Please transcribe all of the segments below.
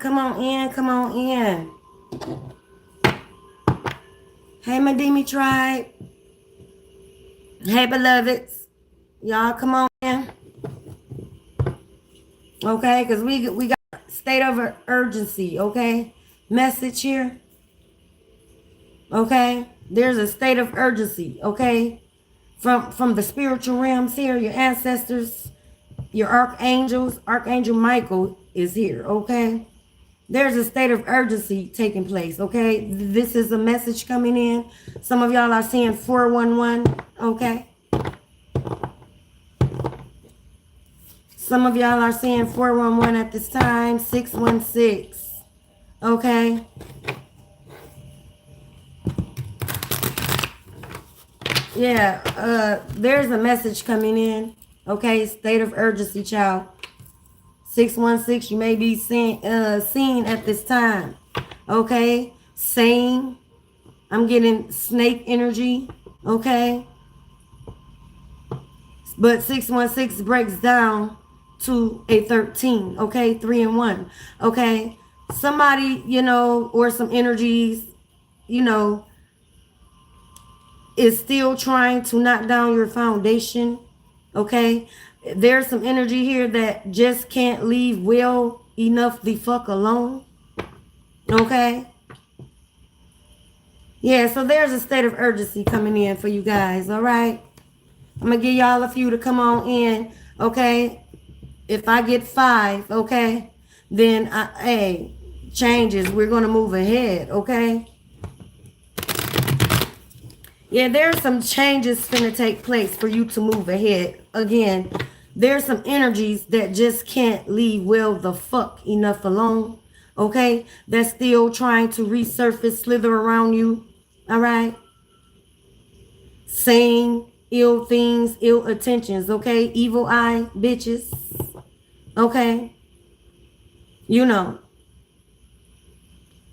Come on in. Come on in. Hey, Madimi tribe. Hey, beloveds. Y'all come on in. Okay, because we got state of urgency, okay? Message here. Okay? There's a state of urgency, okay? From the spiritual realms here, your ancestors, your archangels. Archangel Michael is here, okay? There's a state of urgency taking place, okay? This is a message coming in. Some of y'all are seeing 411, okay? Some of y'all are seeing 411 at this time, 616, okay? Yeah, there's a message coming in, okay? State of urgency, child. 616, you may be seen at this time, okay? Same. I'm getting snake energy, okay? But 616 breaks down to a 13, okay? 3 and 1, okay? Somebody, you know, or some energies, you know, is still trying to knock down your foundation, okay? There's some energy here that just can't leave well enough the fuck alone, okay? Yeah, so there's a state of urgency coming in for you guys, all right? I'm going to give y'all a few to come on in, okay? If I get 5, okay, then, hey, changes. We're going to move ahead, okay? Yeah, there's some changes finna take place for you to move ahead. Again, there's some energies that just can't leave well the fuck enough alone, okay? That's still trying to resurface, slither around you, all right? Saying ill things, ill intentions, okay? Evil eye bitches, okay? You know,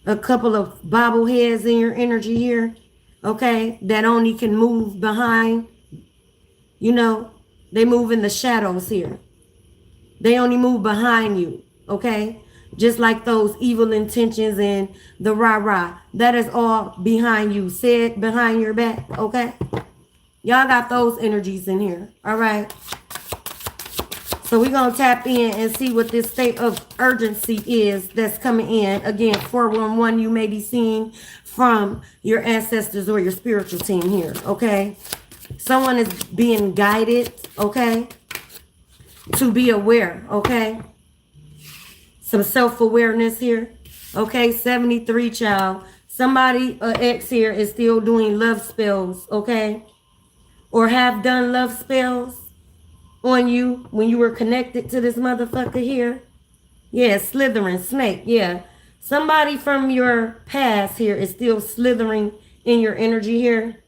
a couple of bobbleheads in your energy here, okay? That only can move behind, you know, they move in the shadows here. They only move behind you, okay? Just like those evil intentions and the rah-rah. That is all behind you. Said behind your back, okay? Y'all got those energies in here, all right? So we're going to tap in and see what this state of urgency is that's coming in. Again, 411 you may be seeing from your ancestors or your spiritual team here, okay? Someone is being guided, okay, to be aware, okay? Some self-awareness here, okay? 73, child. Somebody, ex here, is still doing love spells, okay? Or have done love spells on you when you were connected to this motherfucker here. Yeah, slithering, snake, yeah. Somebody from your past here is still slithering in your energy here.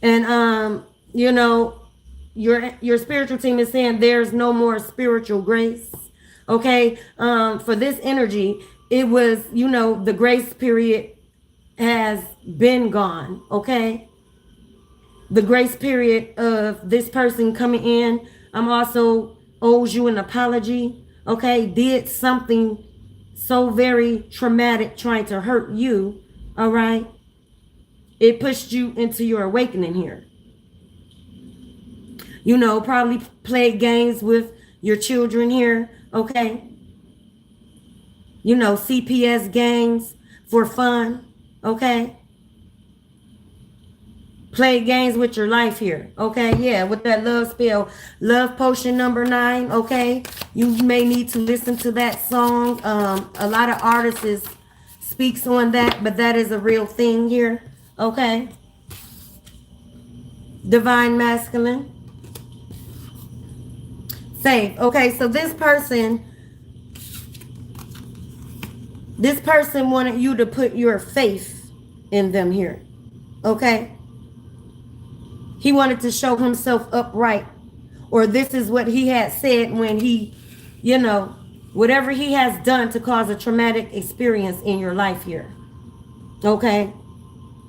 And, you know, your spiritual team is saying there's no more spiritual grace, okay? For this energy, it was, you know, the grace period has been gone, okay? The grace period of this person coming in, I'm also owes you an apology, okay? Did something so very traumatic trying to hurt you, all right? It pushed you into your awakening here. You know, probably played games with your children here, okay? You know, CPS games for fun, okay? Play games with your life here, okay? Yeah, with that love spell. Love potion number 9, okay? You may need to listen to that song. A lot of artists speaks on that, but that is a real thing here, okay? Divine masculine. Safe. Okay, so this person wanted you to put your faith in them here, okay? He wanted to show himself upright, or this is what he had said when he, you know, whatever he has done to cause a traumatic experience in your life here, okay?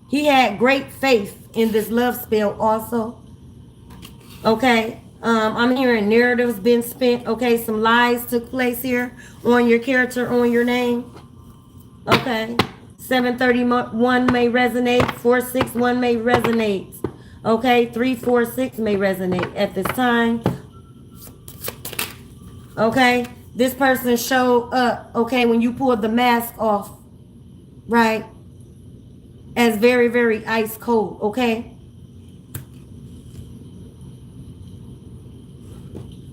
He had great faith in this love spell also, okay? I'm hearing narratives been spent. Okay, some lies took place here on your character, on your name. Okay, 731 may resonate. 461 may resonate. Okay, 346 may resonate at this time. Okay, this person showed up. Okay, when you pulled the mask off, right? As very, very ice cold. Okay.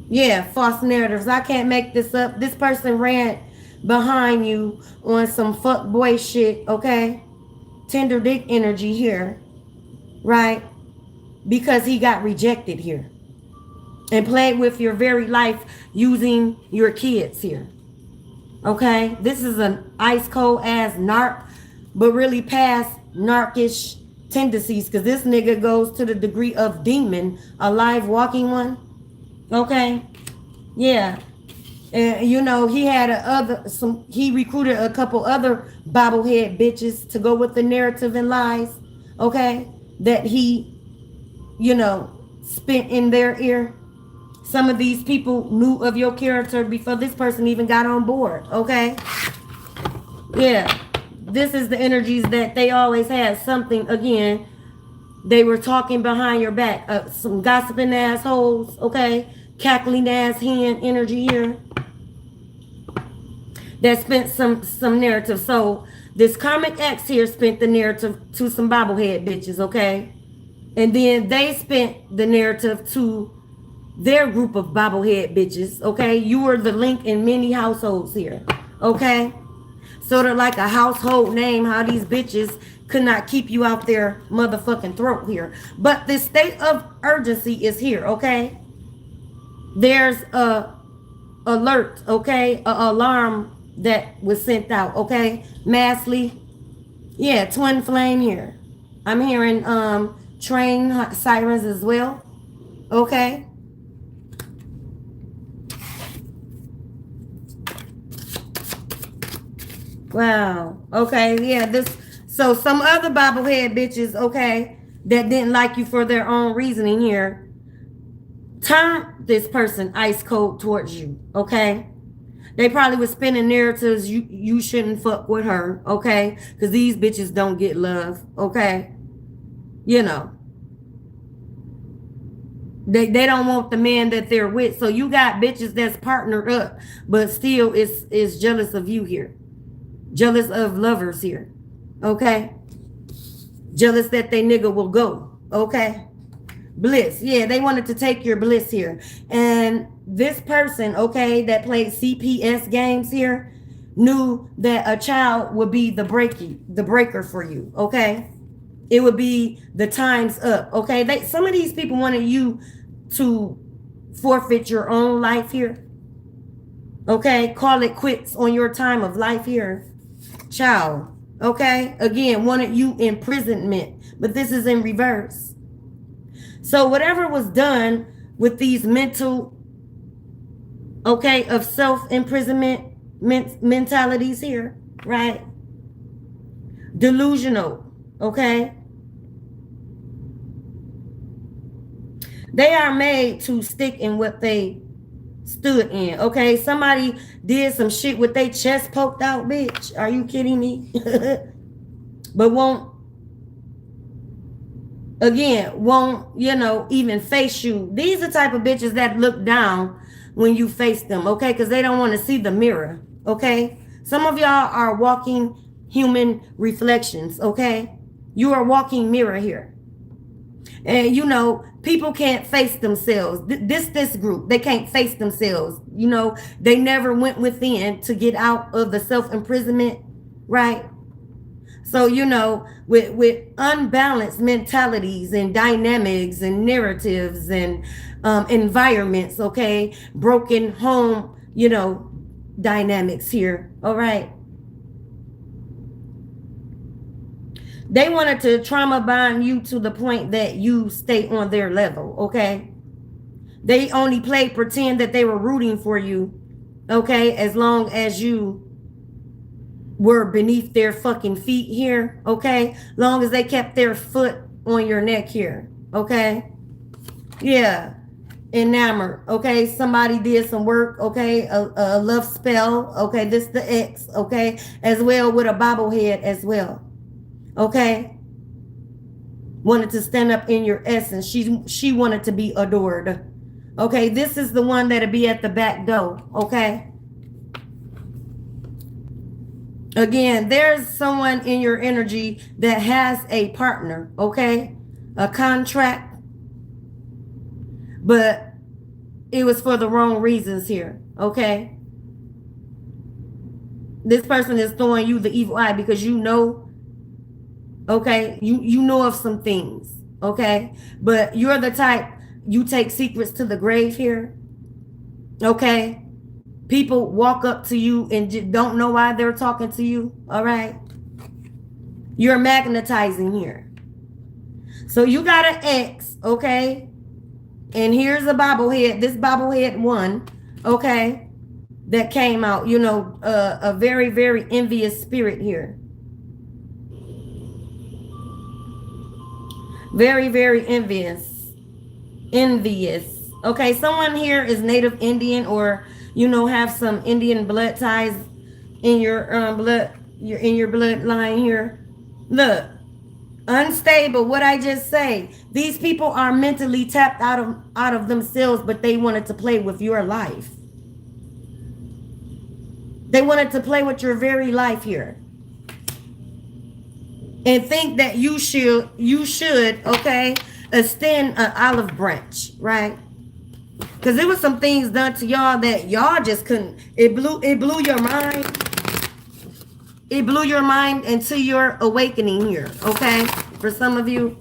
Yeah, false narratives. I can't make this up. This person ran behind you on some fuck boy shit, okay? Tender dick energy here, right? Because he got rejected here. And played with your very life using your kids here. Okay? This is an ice cold ass narc, but really past narcish tendencies, because this nigga goes to the degree of demon, a live walking one. Okay, yeah, and you know he had he recruited a couple other bobblehead bitches to go with the narrative and lies. Okay, that he, you know, spent in their ear. Some of these people knew of your character before this person even got on board. Okay, yeah, this is the energies that they always had. Something again. They were talking behind your back. Some gossiping assholes, okay? Cackling ass hen energy here. That spent some narrative. So this karmic X here spent the narrative to some bobblehead bitches, okay? And then they spent the narrative to their group of bobblehead bitches, okay? You were the link in many households here, okay? Sort of like a household name, how these bitches could not keep you out their motherfucking throat here. But the state of urgency is here, okay? There's a alert, okay? A alarm that was sent out, okay? Massly. Yeah, twin flame here. I'm hearing train sirens as well, okay? Wow. Okay, yeah, this so some other bobblehead bitches, okay, that didn't like you for their own reasoning here, turn this person ice cold towards you, okay? They probably was spinning narratives you shouldn't fuck with her, okay? Because these bitches don't get love, okay? You know. They don't want the man that they're with. So you got bitches that's partnered up, but still is jealous of you here. Jealous of lovers here. Okay? Jealous that they nigga will go. Okay? Bliss. Yeah, they wanted to take your bliss here. And this person, okay, that played CPS games here, knew that a child would be the breaker for you. Okay? It would be the time's up. Okay? Some of these people wanted you to forfeit your own life here. Okay? Call it quits on your time of life here. Child. Okay? Again, wanted you imprisonment. But this is in reverse. So whatever was done with these mental, okay, of self-imprisonment mentalities here, right? Delusional, okay? They are made to stick in what they stood in, okay? Somebody did some shit with their chest poked out, bitch. Are you kidding me? But won't, you know, even face you. These are the type of bitches that look down when you face them, okay? Because they don't want to see the mirror, okay? Some of y'all are walking human reflections, okay? You are walking mirror here. And, you know, people can't face themselves. This group, they can't face themselves. You know, they never went within to get out of the self-imprisonment, right? So, you know, with unbalanced mentalities and dynamics and narratives and environments, okay, broken home, you know, dynamics here, all right? They wanted to trauma bond you to the point that you stay on their level, okay? They only played pretend that they were rooting for you, okay, as long as you were beneath their fucking feet here, okay? Long as they kept their foot on your neck here, okay? Yeah. enamored. Okay, somebody did some work. Okay, a love spell. Okay, this the X. Okay, as well with a bobblehead as well. Okay, wanted to stand up in your essence. She wanted to be adored. Okay, this is the one that'll be at the back door. Okay. Again, there's someone in your energy that has a partner, okay? A contract, but it was for the wrong reasons here, okay? This person is throwing you the evil eye because you know, okay? You know of some things, okay? But you're the type, you take secrets to the grave here, okay? People walk up to you and don't know why they're talking to you, all right? You're magnetizing here. So you got an X, okay? And here's a bobblehead, this bobblehead one, okay? That came out, you know, a very, very envious spirit here. Very, very envious. Envious. Okay, someone here is Native Indian or, you know, have some Indian blood ties in your bloodline here. Look, unstable. What I just say. These people are mentally tapped out of themselves, but they wanted to play with your life. They wanted to play with your very life here. And think that you should, okay, extend an olive branch, right? Because there was some things done to y'all that y'all just couldn't. It blew your mind. It blew your mind into your awakening here, okay? For some of you.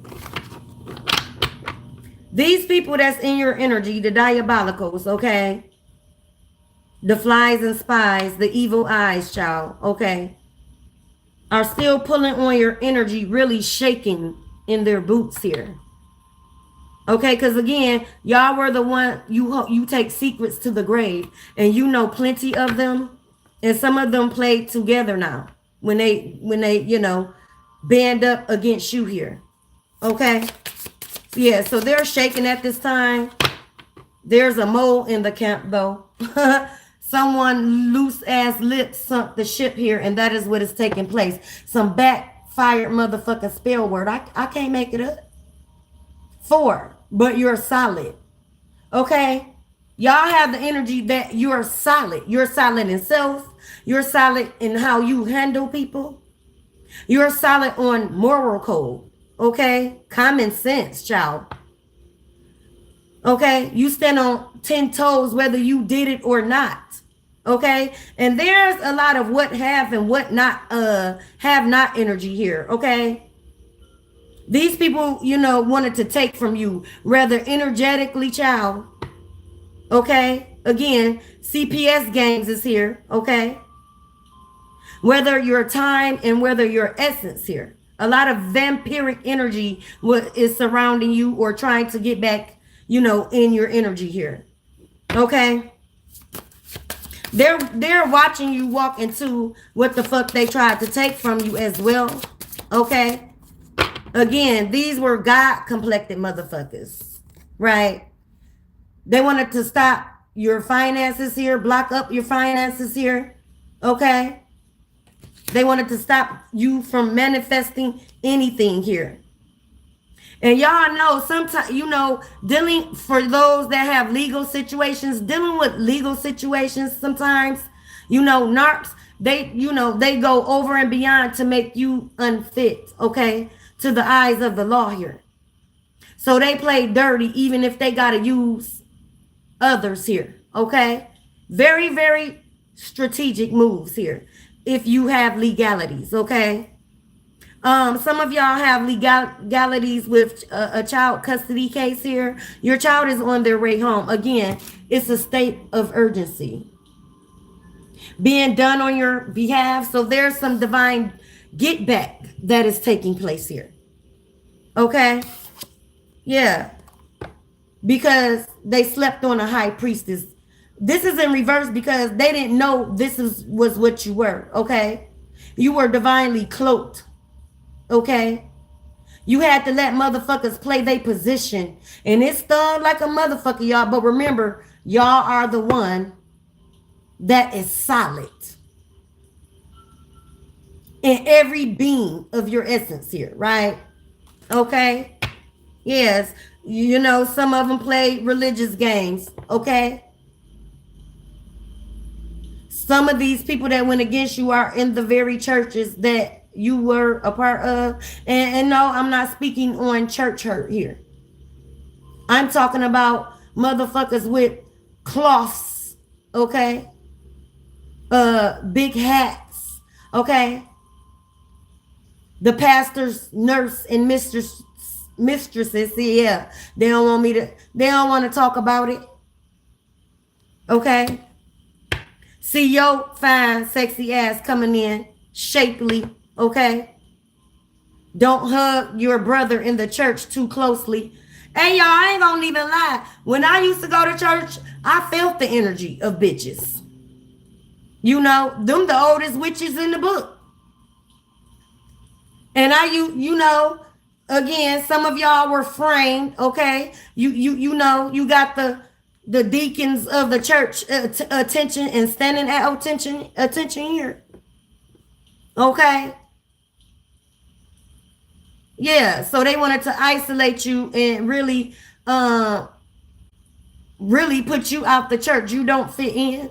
These people that's in your energy, the diabolicals, okay? The flies and spies, the evil eyes, child, okay? Are still pulling on your energy, really shaking in their boots here. Okay, because again, y'all were the one, you take secrets to the grave, and you know plenty of them, and some of them played together now when they you know band up against you here. Okay, yeah, so they're shaking at this time. There's a mole in the camp though. Someone loose ass lips sunk the ship here, and that is what is taking place. Some backfired motherfucking spell word. I can't make it up. 4, but you're solid. Okay? Y'all have the energy that you're solid. You're solid in self. You're solid in how you handle people. You're solid on moral code. Okay? Common sense, child. Okay? You stand on 10 toes whether you did it or not. Okay? And there's a lot of what have and what not have not energy here. Okay? These people, you know, wanted to take from you rather energetically, child. Okay? Again, CPS games is here. Okay? Whether your time and whether your essence here. A lot of vampiric energy is surrounding you or trying to get back, you know, in your energy here. Okay? They're watching you walk into what the fuck they tried to take from you as well. Okay? Again, these were God-complected motherfuckers, right? They wanted to stop your finances here, block up your finances here, okay? They wanted to stop you from manifesting anything here. And y'all know sometimes, you know, dealing for those that have legal situations, dealing with legal situations sometimes, you know, narcs, they, you know, they go over and beyond to make you unfit, okay, to the eyes of the law here. So they play dirty even if they got to use others here, okay? Very, very strategic moves here if you have legalities, okay? Some of y'all have legalities with a child custody case here. Your child is on their way home. Again, it's a state of urgency being done on your behalf. So there's some divine get back that is taking place here. Okay? Yeah. Because they slept on a high priestess. This is in reverse because they didn't know this was what you were. Okay? You were divinely cloaked. Okay? You had to let motherfuckers play their position. And it stung like a motherfucker, y'all. But remember, y'all are the one that is solid in every being of your essence here, right? Okay? Yes. You know, some of them play religious games, okay? Some of these people that went against you are in the very churches that you were a part of. And no, I'm not speaking on church hurt here. I'm talking about motherfuckers with cloths, okay? Big hats, okay? The pastors, nurse, and mistresses, yeah, they don't want to talk about it. Okay? See your fine, sexy ass coming in, shapely, okay? Don't hug your brother in the church too closely. Hey, y'all, I ain't gonna even lie. When I used to go to church, I felt the energy of bitches. You know, them the oldest witches in the book. And you know, again, some of y'all were framed, okay? You know, you got the deacons of the church attention and standing at attention here. Okay? Yeah, so they wanted to isolate you and really put you out the church. You don't fit in.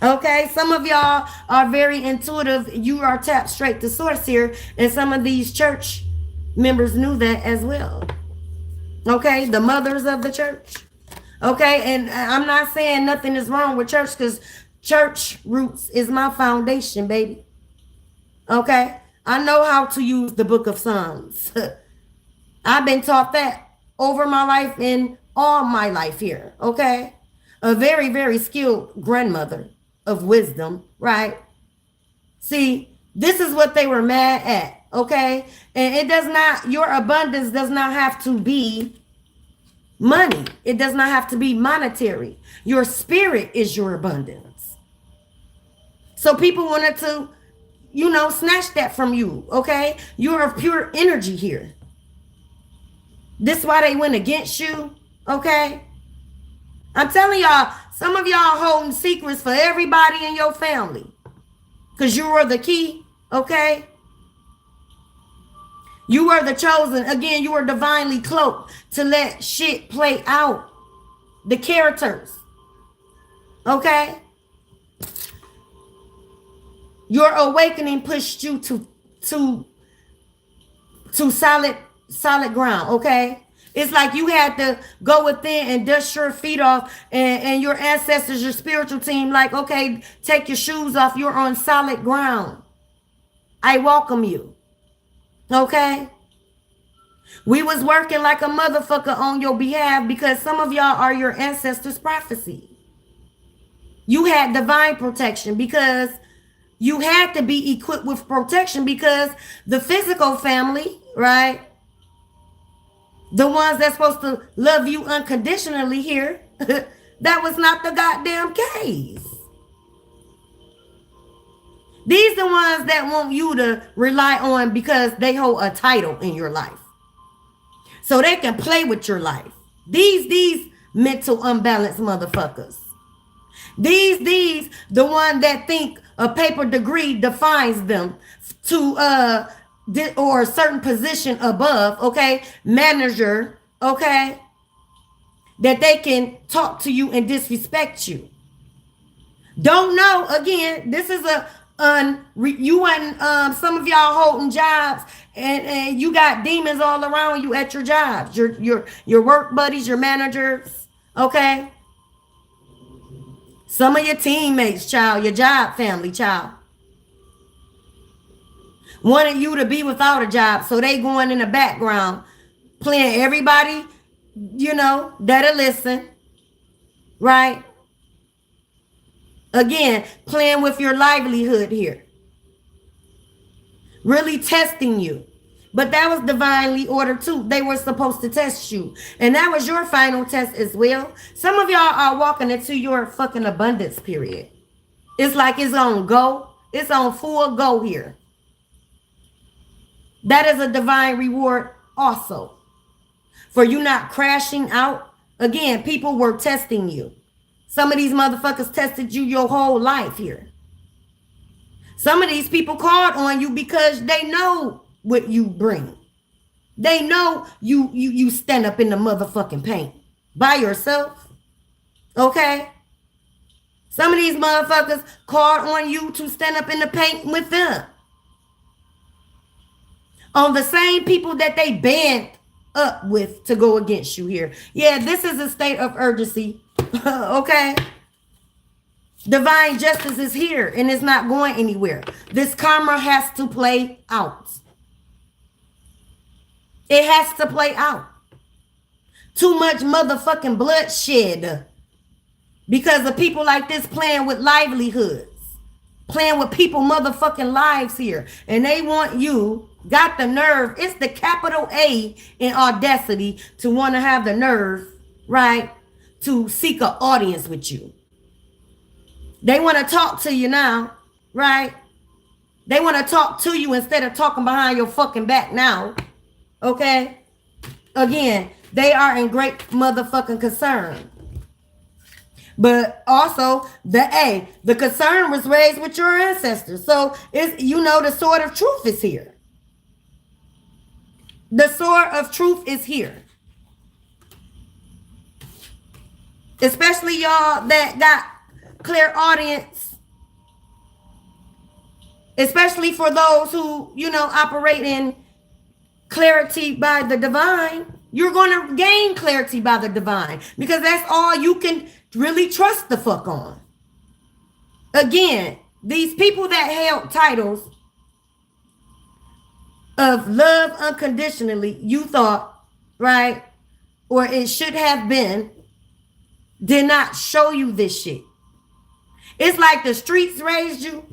Okay, some of y'all are very intuitive. You are tapped straight to source here, and some of these church members knew that as well. Okay, the mothers of the church. Okay, and I'm not saying nothing is wrong with church, because church roots is my foundation, baby. Okay, I know how to use the book of Psalms. I've been taught that over my life and all my life here. Okay, a very, very skilled grandmother of wisdom, right? See, this is what they were mad at, okay? And it does not, your abundance does not have to be money. It does not have to be monetary. Your spirit is your abundance. So people wanted to, you know, snatch that from you, okay? You're of pure energy here. This is why they went against you, okay? I'm telling y'all, some of y'all holding secrets for everybody in your family. Because you were the key, okay? You were the chosen. Again, you were divinely cloaked to let shit play out. The characters, okay? Your awakening pushed you to solid ground, okay? It's like you had to go within and dust your feet off, and your ancestors, your spiritual team, like, okay, take your shoes off. You're on solid ground. I welcome you. Okay? We was working like a motherfucker on your behalf because some of y'all are your ancestors' prophecy. You had divine protection because you had to be equipped with protection because the physical family, right? The ones that's supposed to love you unconditionally here, that was not the goddamn case. These the ones that want you to rely on because they hold a title in your life. So they can play with your life. These mental unbalanced motherfuckers. These the one that think a paper degree defines them to or a certain position above, okay, manager, okay, that they can talk to you and disrespect you. Don't know, again, this is you and some of y'all holding jobs and you got demons all around you at your jobs, your work buddies, your managers, okay, some of your teammates, child, your job family, child, wanted you to be without a job, so they going in the background playing everybody, you know, that'll listen, right? Again, playing with your livelihood here, really testing you. But that was divinely ordered too. They were supposed to test you, and that was your final test as well. Some of y'all are walking into your fucking abundance period. It's like it's on go. It's on full go here. That is a divine reward also. For you not crashing out. Again, people were testing you. Some of these motherfuckers tested you your whole life here. Some of these people called on you because they know what you bring. They know you stand up in the motherfucking paint by yourself. Okay? Some of these motherfuckers called on you to stand up in the paint with them. On the same people that they band up with to go against you here. Yeah, this is a state of urgency. Okay? Divine justice is here and it's not going anywhere. This karma has to play out. It has to play out. Too much motherfucking bloodshed because of people like this playing with livelihoods, playing with people motherfucking lives here. And they want you, got the nerve, it's the capital A in audacity to want to have the nerve, right, to seek an audience with you. They want to talk to you now, right? They want to talk to you instead of talking behind your fucking back now. Okay? Again, they are in great motherfucking concern. But also, the concern was raised with your ancestors. So, it's, the sword of truth is here. The sword of truth is here. Especially y'all that got clear audience. Especially for those who, operate in clarity by the divine. You're going to gain clarity by the divine because that's all you can really trust the fuck on. Again, these people that held titles of love unconditionally, you thought, right, or it should have been, did not show you this shit. It's like the streets raised you,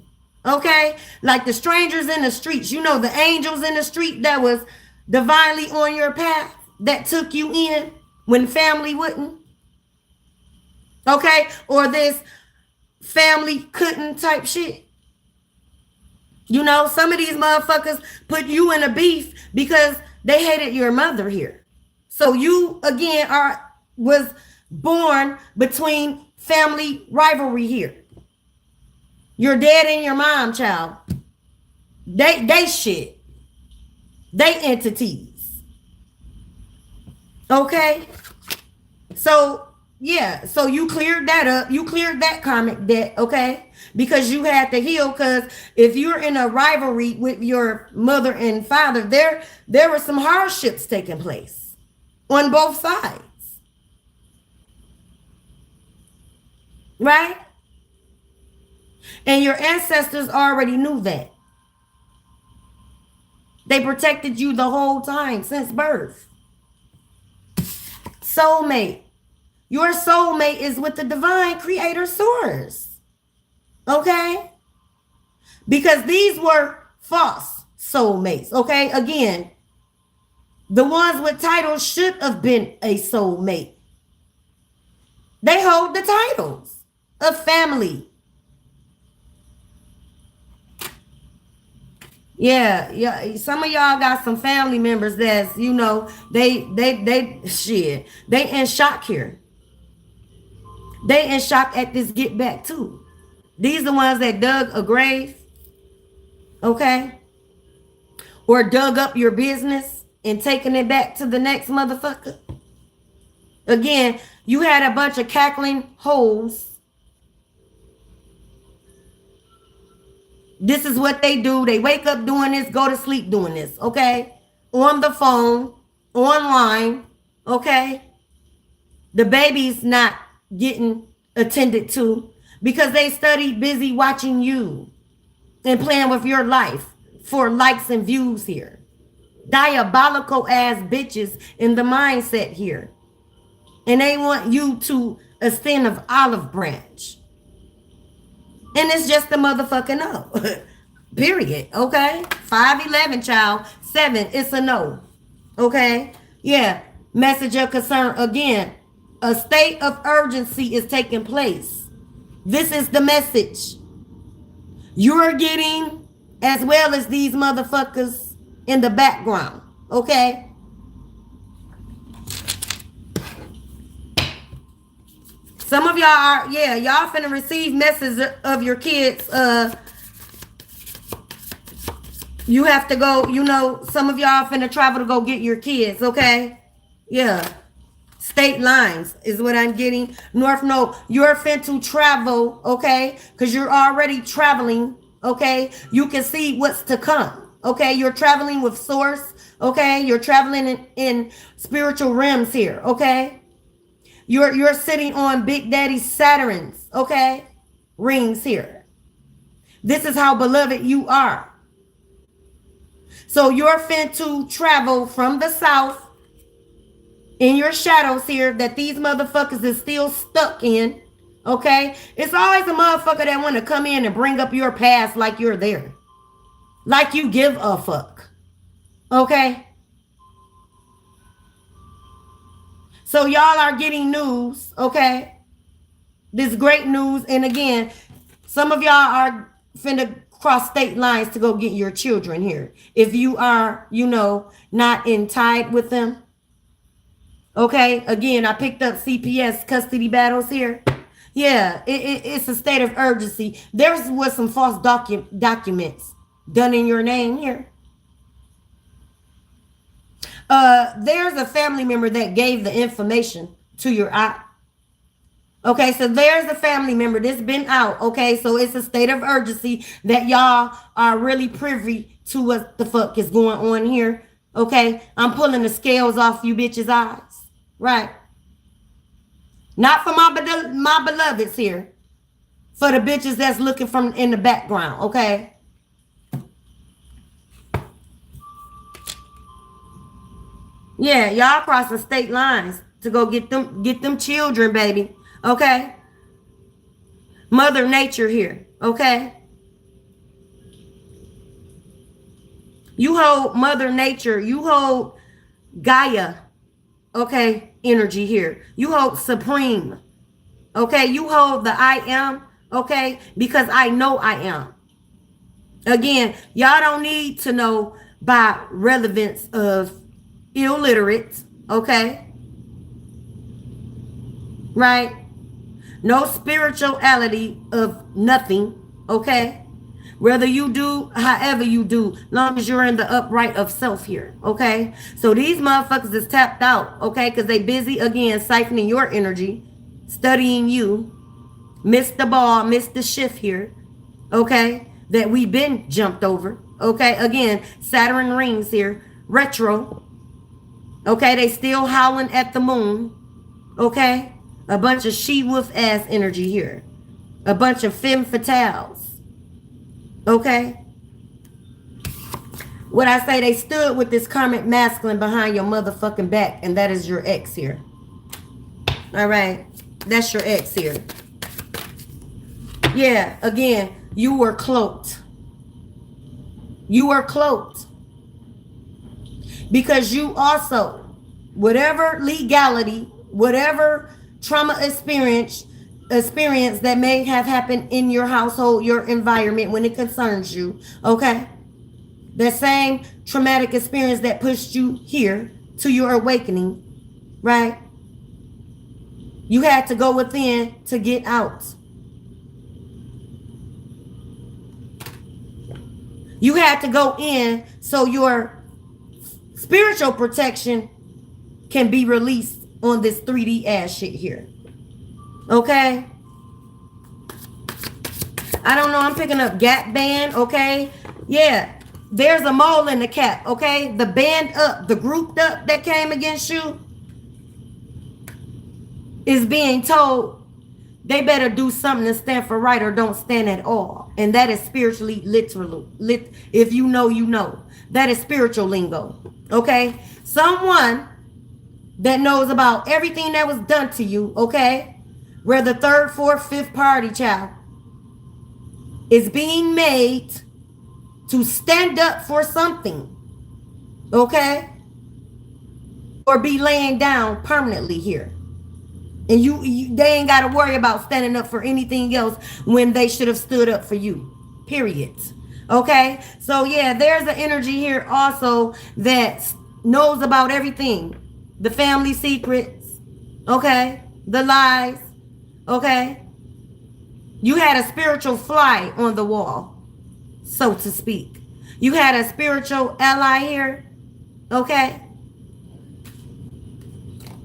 okay? Like the strangers in the streets, the angels in the street that was divinely on your path that took you in when family wouldn't. Okay? Or this family couldn't type shit. Some of these motherfuckers put you in a beef because they hated your mother here. So you, again, was born between family rivalry here. Your dad and your mom, child. They shit. They entities. Okay? So, yeah. So you cleared that up. You cleared that karmic debt, okay? Because you had to heal. Because if you're in a rivalry with your mother and father, there were some hardships taking place on both sides. Right? And your ancestors already knew that. They protected you the whole time since birth. Soulmate. Your soulmate is with the divine creator source. Okay? Because these were false soulmates. Okay? Again, the ones with titles should have been a soulmate. They hold the titles of family. Yeah. Some of y'all got some family members that's, they in shock here. They in shock at this get back too. These are the ones that dug a grave, okay? Or dug up your business and taking it back to the next motherfucker. Again, you had a bunch of cackling hoes. This is what they do. They wake up doing this, go to sleep doing this, okay? On the phone, online, okay? The baby's not getting attended to because they busy watching you and playing with your life for likes and views here. Diabolical ass bitches in the mindset here. And they want you to ascend of olive branch. And it's just a motherfucking no. Period. Okay? 5'11", child. 7, it's a no. Okay? Yeah. Message of concern. Again, a state of urgency is taking place. This is the message. You're getting, as well as these motherfuckers, in the background, okay? Some of y'all are, yeah, y'all finna receive messages of your kids. You have to go, you know, some of y'all finna travel to go get your kids, okay? Yeah. State lines is what I'm getting. North Node, you're finna travel, okay? Because you're already traveling, okay? You can see what's to come, okay? You're traveling with source, okay? You're traveling in spiritual realms here, okay? You're sitting on Big Daddy Saturn's, okay? Rings here. This is how beloved you are. So you're finna travel from the south in your shadows here that these motherfuckers is still stuck in, okay? It's always a motherfucker that want to come in and bring up your past like you're there. Like you give a fuck, okay? So y'all are getting news, okay? This great news. And again, some of y'all are finna cross state lines to go get your children here. If you are, you know, not in tied with them. Okay, again, I picked up CPS custody battles here. Yeah, it's a state of urgency. There was some false documents done in your name here. There's a family member that gave the information to your aunt. Okay, so there's a family member that's been out. Okay, so it's a state of urgency that y'all are really privy to what the fuck is going on here. Okay, I'm pulling the scales off you bitches' eyes. Right. Not for my beloveds here. For the bitches that's looking from in the background. Okay. Yeah, y'all crossing state lines to go get them children, baby. Okay. Mother Nature here. Okay. You hold Mother Nature. You hold Gaia. Okay. Energy here. You hold Supreme. Okay. You hold the I am. Okay. Because I know I am. Again, y'all don't need to know by relevance of illiterate. Okay. Right. No spirituality of nothing, okay? Whether you do, however you do, long as you're in the upright of self here, okay? So these motherfuckers is tapped out, okay? Because they busy, again, siphoning your energy, studying you, missed the ball, missed the shift here, okay? That we been jumped over, okay? Again, Saturn rings here, retro, okay? They still howling at the moon, okay? A bunch of she-wolf ass energy here. A bunch of femme fatales. Okay? What I say, they stood with this karmic masculine behind your motherfucking back, and that is your ex here. All right? That's your ex here. Yeah, again, you were cloaked. You were cloaked. Because you also, whatever legality, whatever trauma experience that may have happened in your household, your environment when it concerns you, okay? That same traumatic experience that pushed you here to your awakening, right? You had to go within to get out. You had to go in so your spiritual protection can be released on this 3D ass shit here. Okay? I don't know. I'm picking up Gap Band. Okay? Yeah. There's a mole in the cap. Okay? The band up, the grouped up that came against you is being told they better do something to stand for right or don't stand at all. And that is spiritually literal. If you know, you know. That is spiritual lingo. Okay? Someone that knows about everything that was done to you, okay? Where the third, fourth, fifth party child is being made to stand up for something, okay? Or be laying down permanently here. And they ain't got to worry about standing up for anything else when they should have stood up for you, period. Okay, so yeah, there's an energy here also that knows about everything, the family secrets, okay, the lies, okay. You had a spiritual fly on the wall, so to speak. You had a spiritual ally here, okay.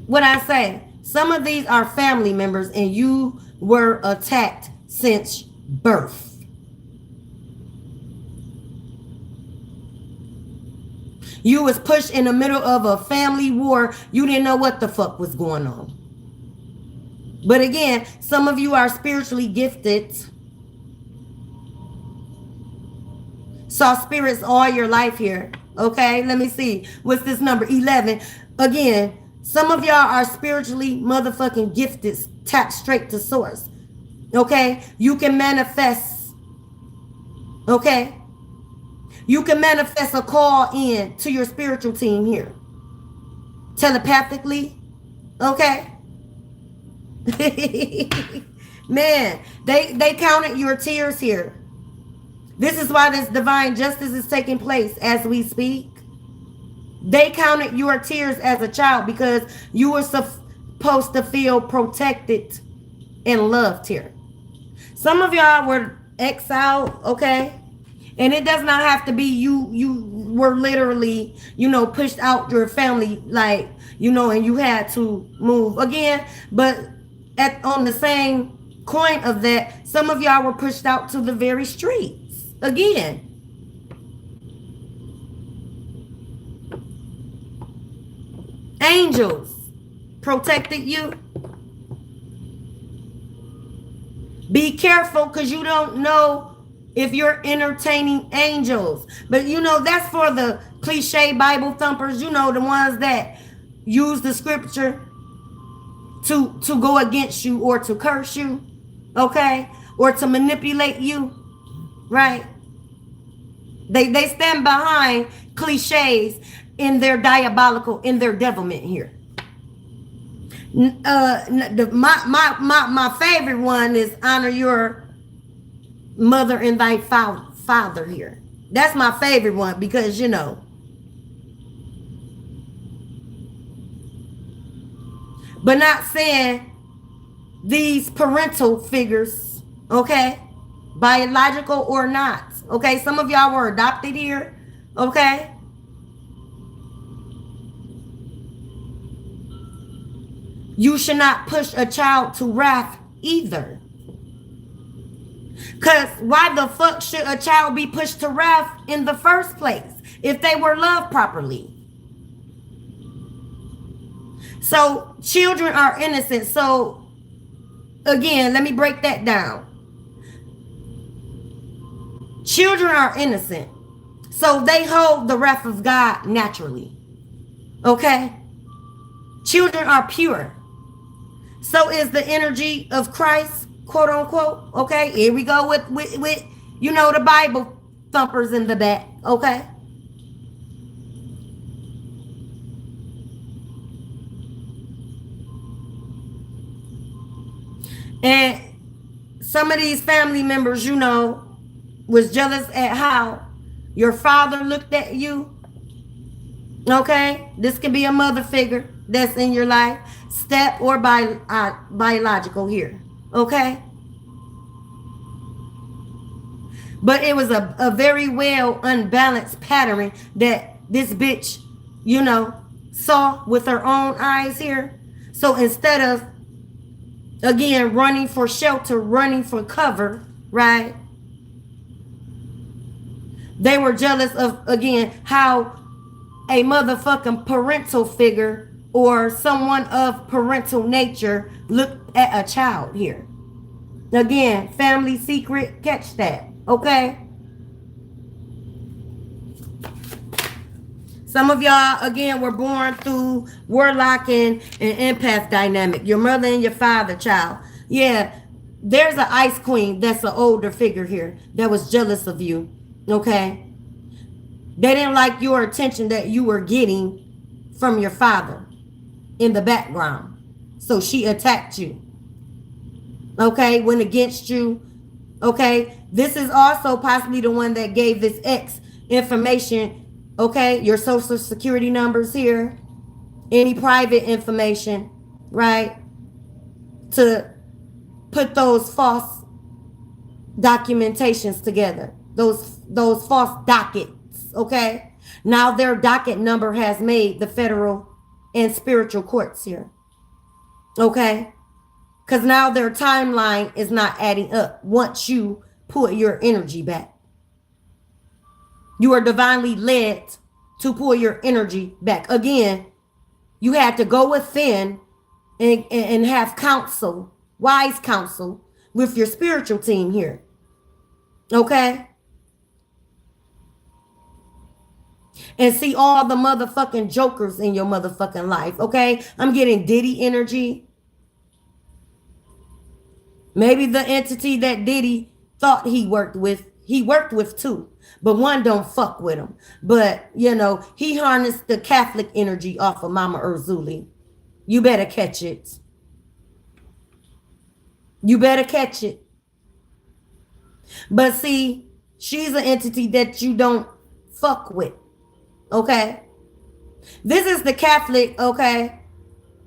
What I say, some of these are family members and you were attacked since birth. You was pushed in the middle of a family war. You didn't know what the fuck was going on. But again, some of you are spiritually gifted. Saw spirits all your life here. Okay, let me see. What's this number? 11. Again, some of y'all are spiritually motherfucking gifted. Tap straight to source. Okay, you can manifest. Okay, you can manifest a call in to your spiritual team here. Telepathically. Okay. Man, they counted your tears here. This is why this divine justice is taking place as we speak. They counted your tears as a child because you were supposed to feel protected and loved here. Some of y'all were exiled, okay? And it does not have to be you were literally, pushed out your family, like, and you had to move again. But on the same coin of that, some of y'all were pushed out to the very streets again. Angels protected you. Be careful, because you don't know if you're entertaining angels. But that's for the cliche Bible thumpers, the ones that use the scripture to go against you or to curse you, okay? Or to manipulate you, right? They stand behind cliches in their devilment here. My favorite one is honor your mother and thy father here. That's my favorite one because but not saying these parental figures, okay, biological or not, okay. Some of y'all were adopted here, okay. You should not push a child to wrath either. Because why the fuck should a child be pushed to wrath in the first place if they were loved properly? So children are innocent. So again, let me break that down. Children are innocent. So they hold the wrath of God naturally. Okay? Children are pure. So is the energy of Christ, quote unquote. Okay, here we go with the Bible thumpers in the back. Okay. And some of these family members, was jealous at how your father looked at you. Okay, this could be a mother figure that's in your life, step or biological here. Okay, but it was a very well unbalanced pattern that this bitch, saw with her own eyes here. So instead of again running for shelter, running for cover, right? They were jealous of again how a motherfucking parental figure or someone of parental nature looked at a child here. Again, family secret, catch that, okay? Some of y'all, again, were born through warlock and empath dynamic. Your mother and your father, child. Yeah, there's an ice queen that's an older figure here that was jealous of you, okay? They didn't like your attention that you were getting from your father in the background. So she attacked you. Okay, went against you, Okay, this is also possibly the one that gave this X information. Okay, your social security numbers here, any private information, right? To put those false documentations together, those false dockets. Okay, now their docket number has made the federal and spiritual courts here. Okay, because now their timeline is not adding up once you put your energy back. You are divinely led to pull your energy back. Again, you had to go within and have counsel, wise counsel with your spiritual team here. Okay? And see all the motherfucking jokers in your motherfucking life. Okay? I'm getting Diddy energy. Maybe the entity that Diddy thought he worked with too. But one don't fuck with him. But, you know, he harnessed the Catholic energy off of Mama Urzuli. You better catch it. You better catch it. But see, she's an entity that you don't fuck with. Okay? This is the Catholic, okay,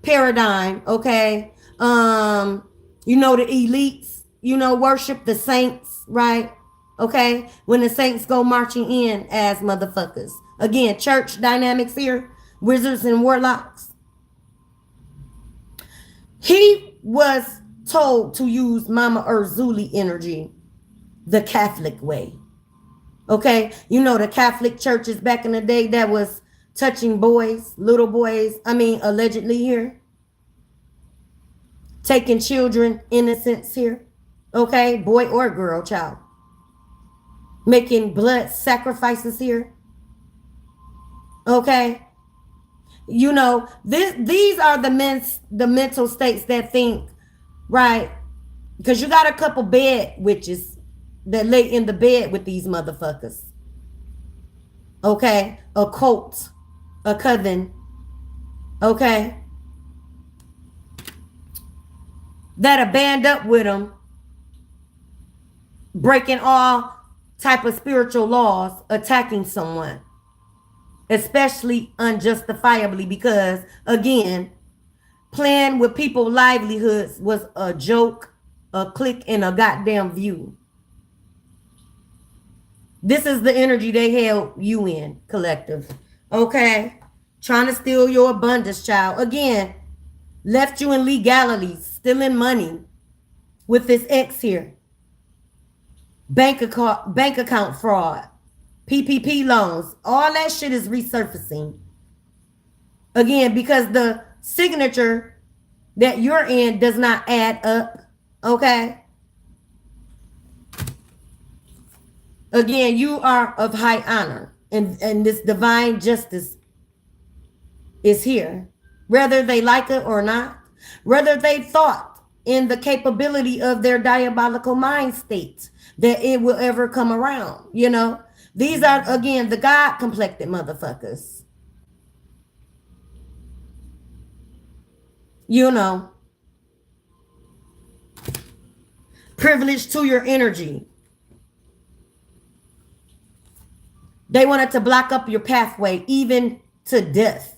paradigm, okay? You know, the elites, you know, worship the saints, right? Okay? When the saints go marching in as motherfuckers. Again, church dynamics here, wizards and warlocks. He was told to use Mama Urzuli energy the Catholic way. Okay? You know, the Catholic churches back in the day that was touching boys, little boys, allegedly here. Taking children, innocents here. Okay? Boy or girl, child. Making blood sacrifices here. Okay? You know, these are the mental states that think, right? Because you got a couple bed witches that lay in the bed with these motherfuckers. Okay? A cult. A coven. Okay? That'll band up with them, breaking all type of spiritual laws, attacking someone, especially unjustifiably, because again, playing with people's livelihoods was a joke, a click, and a goddamn view. This is the energy they held you in, collective. Okay? Trying to steal your abundance, child. Again, left you in legalities, stealing money with this X here. Bank account fraud, PPP loans, all that shit is resurfacing. Again, because the signature that you're in does not add up. Okay? Again, you are of high honor, and this divine justice is here. Whether they like it or not, whether they thought in the capability of their diabolical mind state that it will ever come around, you know. These are, again, the God-complected motherfuckers. You know. Privilege to your energy. They wanted to block up your pathway, even to death.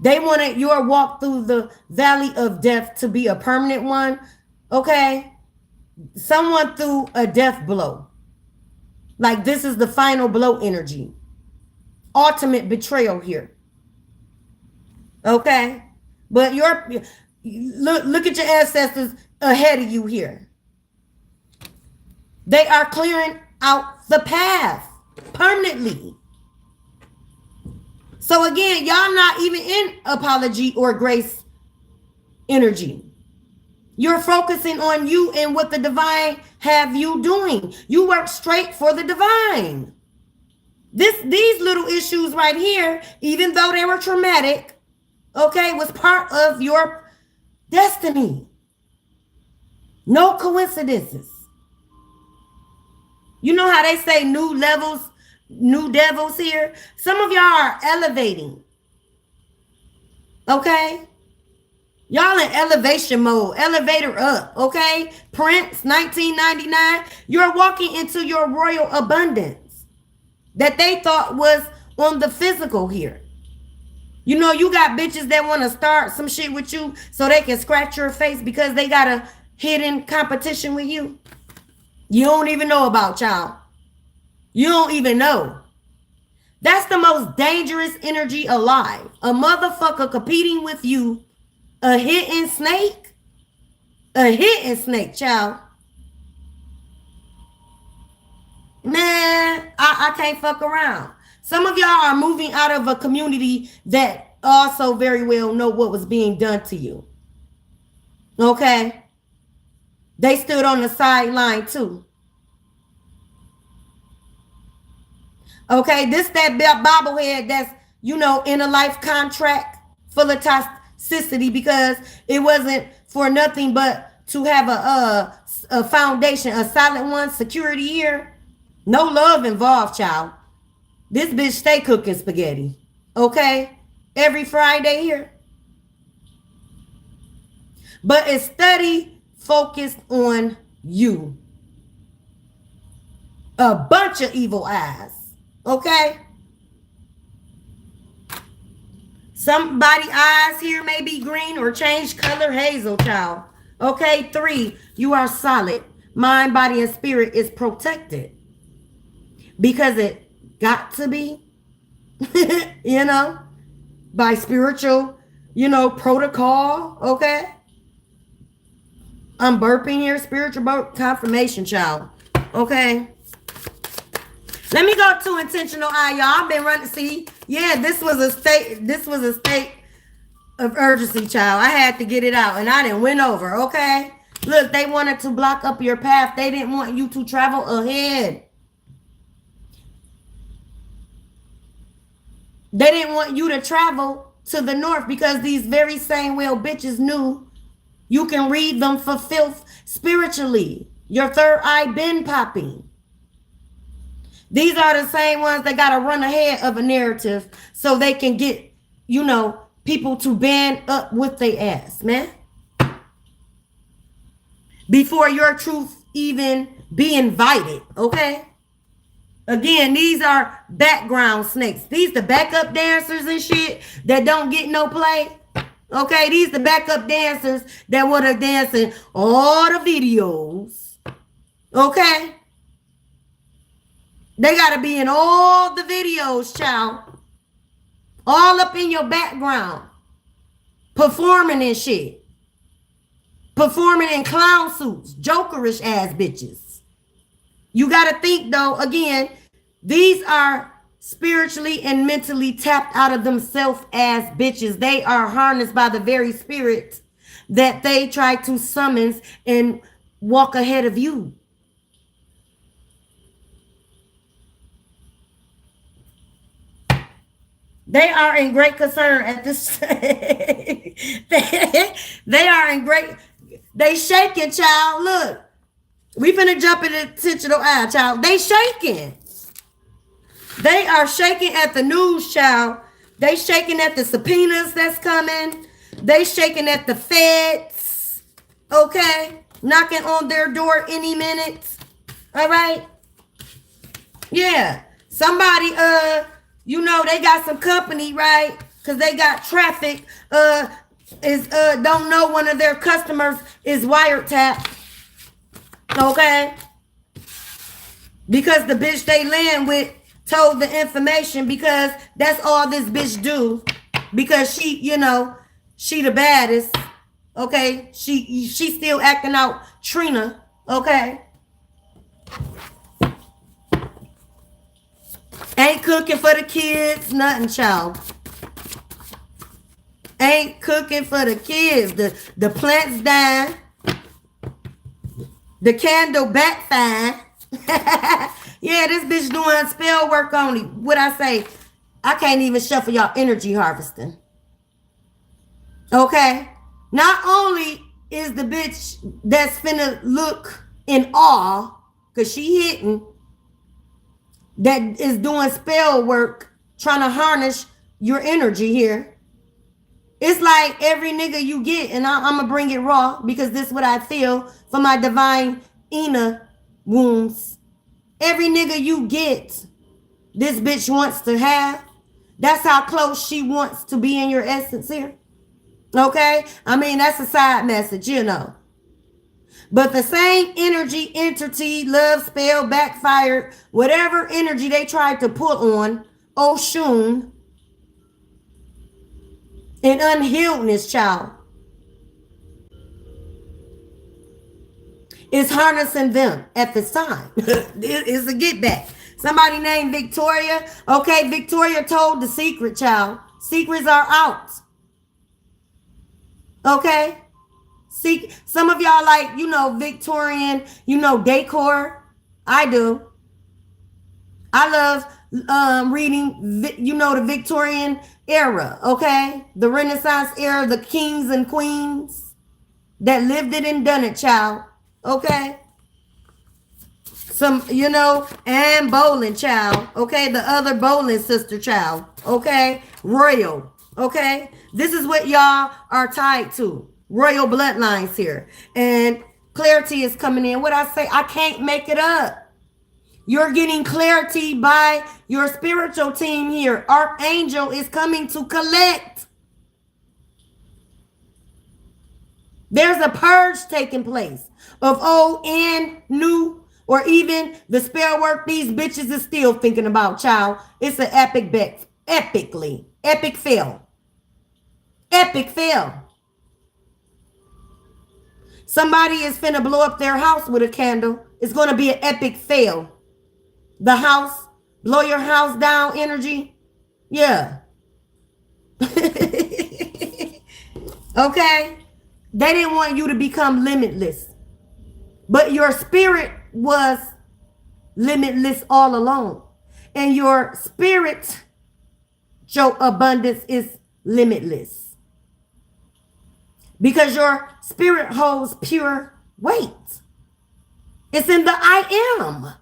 They wanted your walk through the valley of death to be a permanent one. Okay? Someone threw a death blow. Like this is the final blow energy. Ultimate betrayal here. Okay? But look at your ancestors ahead of you here. They are clearing out the path permanently. So again, y'all not even in apology or grace energy. You're focusing on you and what the divine have you doing. You work straight for the divine. These little issues right here, even though they were traumatic, okay, was part of your destiny. No coincidences. You know how they say new levels, new devils here? Some of y'all are elevating. Okay? Y'all in elevation mode, elevator up, okay? Prince, 1999. You're walking into your royal abundance that they thought was on the physical here. You know, you got bitches that want to start some shit with you so they can scratch your face because they got a hidden competition with you. You don't even know about, y'all. You don't even know. That's the most dangerous energy alive. A motherfucker competing with you. A hitting snake? A hitting snake, child. Man, I can't fuck around. Some of y'all are moving out of a community that also very well know what was being done to you. Okay? They stood on the sideline too. Okay, this that bobblehead that's, you know, in a life contract full of toxicity because it wasn't for nothing but to have a foundation, a solid one, security here. No love involved, child. This bitch stay cooking spaghetti. Okay? Every Friday here. But it's steady focused on you. A bunch of evil eyes. Okay? Somebody eyes here may be green or change color, hazel, child. Okay? 3, you are solid. Mind, body, and spirit is protected. Because it got to be, you know, by spiritual, you know, protocol. Okay? I'm burping here, spiritual confirmation, child. Okay? Let me go to intentional eye, y'all. I've been running. See, yeah, this was a state of urgency, child. I had to get it out, and I didn't win over. Okay, look, they wanted to block up your path. They didn't want you to travel ahead. They didn't want you to travel to the north because these very same well bitches knew you can read them for filth spiritually. Your third eye been popping. These are the same ones that got to run ahead of a narrative so they can get, you know, people to band up with their ass, man. Before your truth even be invited, okay? Again, these are background snakes. These the backup dancers and shit that don't get no play. Okay, these the backup dancers that would have dancing all the videos. Okay? They got to be in all the videos, child. All up in your background. Performing and shit. Performing in clown suits. Jokerish ass bitches. You got to think, though, again, these are spiritually and mentally tapped out of themselves ass bitches. They are harnessed by the very spirit that they try to summon and walk ahead of you. They are in great concern at this. they are in great. They shaking, child. Look, we finna jump in the intentional eye, child. They shaking. They are shaking at the news, child. They shaking at the subpoenas that's coming. They shaking at the feds. Okay, knocking on their door any minute. All right. Yeah, somebody you know, they got some company, right? Because they got traffic. Don't know one of their customers is wiretapped. Okay? Because the bitch they land with told the information because that's all this bitch do. Because she, you know, she the baddest. Okay? She still acting out Trina. Okay? Ain't cooking for the kids, nothing, child. Ain't cooking for the kids. The plants dying. The candle backfire. Yeah, this bitch doing spell work only. What I say? I can't even shuffle y'all energy harvesting. Okay? Not only is the bitch that's finna look in awe, because she hitting, that is doing spell work, trying to harness your energy here. It's like every nigga you get, and I'm gonna bring it raw because this is what I feel for my divine Ina wounds. Every nigga you get, this bitch wants to have. That's how close she wants to be in your essence here. Okay? I mean, that's a side message, you know. But the same energy, entity, love spell, backfired, whatever energy they tried to put on Oshun, an unhealedness child, is harnessing them at this time. It's a get back. Somebody named Victoria. Okay, Victoria told the secret, child. Secrets are out. Okay? See, some of y'all like, you know, Victorian, you know, decor. I do. I love reading, you know, the Victorian era, okay? The Renaissance era, the kings and queens that lived it and done it, child. Okay? Some, you know, Anne Boleyn, child. Okay? The other Boleyn sister, child. Okay? Royal. Okay? This is what y'all are tied to. Royal bloodlines here. And clarity is coming in. What I say, I can't make it up. You're getting clarity by your spiritual team here. Archangel is coming to collect. There's a purge taking place of old and new, or even the spell work these bitches is still thinking about, child. It's an epic bet. Epically. Epic fail. Epic fail. Somebody is finna blow up their house with a candle. It's going to be an epic fail. The house, blow your house down energy. Yeah. Okay? They didn't want you to become limitless. But your spirit was limitless all along. And your spirit, your abundance is limitless. Because your spirit holds pure weight. It's in the I am.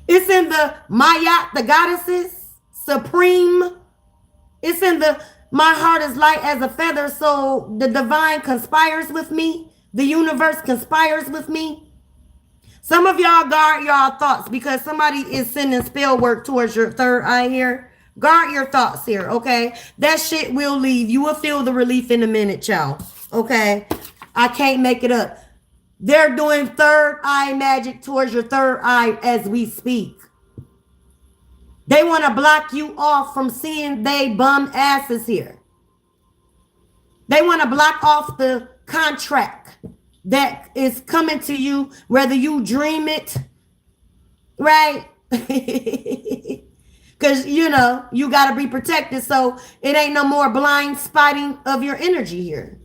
It's in the Mayat, the goddesses, supreme. It's in the my heart is light as a feather, so the divine conspires with me. The universe conspires with me. Some of y'all guard y'all thoughts because somebody is sending spell work towards your third eye here. Guard your thoughts here, okay? That shit will leave. You will feel the relief in a minute, child. Okay? I can't make it up. They're doing third eye magic towards your third eye as we speak. They want to block you off from seeing they bum asses here. They want to block off the contract that is coming to you, whether you dream it, right? Because, you know, you got to be protected. So it ain't no more blind spotting of your energy here.